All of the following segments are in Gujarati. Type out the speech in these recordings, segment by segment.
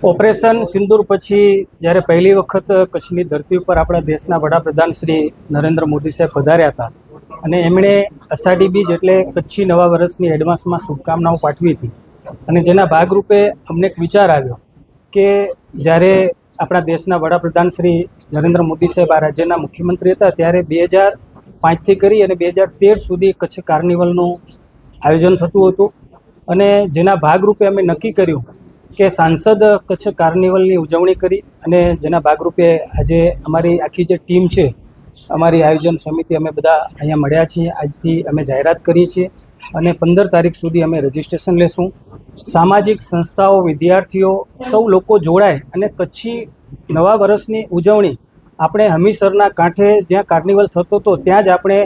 ઓપરેશન સિંદૂર પછી જ્યારે પહેલી વખત કચ્છની ધરતી ઉપર આપણા દેશના વડાપ્રધાન શ્રી નરેન્દ્ર મોદી સાહેબ પધાર્યા હતા અને એમણે અષાઢી બીજ એટલે કચ્છી નવા વર્ષની એડવાન્સમાં શુભકામનાઓ પાઠવી હતી અને જેના ભાગરૂપે અમને એક વિચાર આવ્યો કે જ્યારે આપણા દેશના વડાપ્રધાન શ્રી નરેન્દ્ર મોદી સાહેબ આ રાજ્યના મુખ્યમંત્રી હતા ત્યારે 2005થી કરી અને 2013 સુધી કચ્છ કાર્નિવલનું આયોજન થતું હતું અને જેના ભાગરૂપે અમે નક્કી કર્યું કે સાંસદ કચ્છ કાર્નિવલની ઉજવણી કરી અને જેના ભાગરૂપે આજે અમારી આખી જે ટીમ છે, અમારી આયોજન સમિતિ, અમે બધા અહીંયા મળ્યા છીએ. આજથી અમે જાહેરાત કરીએ છીએ અને 15 તારીખ સુધી અમે રજિસ્ટ્રેશન લેશું. સામાજિક સંસ્થાઓ, વિદ્યાર્થીઓ, સૌ લોકો જોડાય અને કચ્છી નવા વર્ષની ઉજવણી આપણે હમીસરના કાંઠે જ્યાં કાર્નિવલ થતો હતો ત્યાં જ આપણે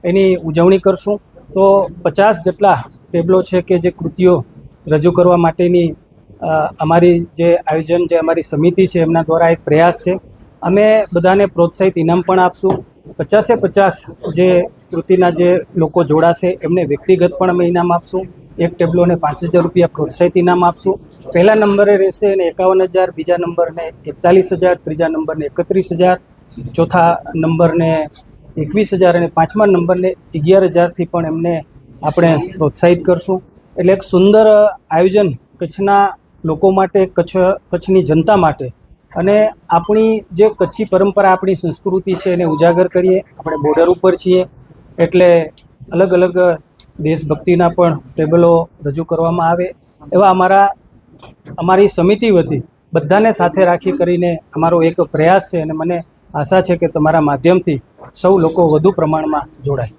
એની ઉજવણી કરશું. તો 50 જેટલા ટેબલો છે કે જે કૃતિઓ રજૂ કરવા માટેની અમારી જે આયોજન, જે અમારી સમિતિ છે એમના દ્વારા એક પ્રયાસ છે. અમે બધાને પ્રોત્સાહિત ઇનામ પણ આપશું. 50-50 જે કૃતિના જે લોકો જોડાશે એમને વ્યક્તિગત પણ અમે ઇનામ આપશું. એક ટેબલોને 5000 રૂપિયા પ્રોત્સાહિત ઇનામ આપશું. પહેલા નંબરે રહેશે એને 51,000, બીજા નંબરને 41,000, ત્રીજા નંબરને 31,000, ચોથા નંબરને 21,000 અને પાંચમા નંબરને 11,000થી પણ એમને આપણે પ્રોત્સાહિત કરશું. એટલે એક સુંદર આયોજન કચ્છના લોકો માટે, કચ્છની જનતા માટે અને આપણી જે કચ્છી પરંપરા, આપણી સંસ્કૃતિ છે એને ઉજાગર કરીએ. આપણે બોર્ડર ઉપર છીએ એટલે અલગ અલગ દેશભક્તિના પણ ટેબલો રજૂ કરવામાં આવે એવા અમારી સમિતિ વતી બધાને સાથે રાખી કરીને અમારો એક પ્રયાસ છે અને મને આશા છે કે તમારા માધ્યમથી સૌ લોકો વધુ પ્રમાણમાં જોડાય.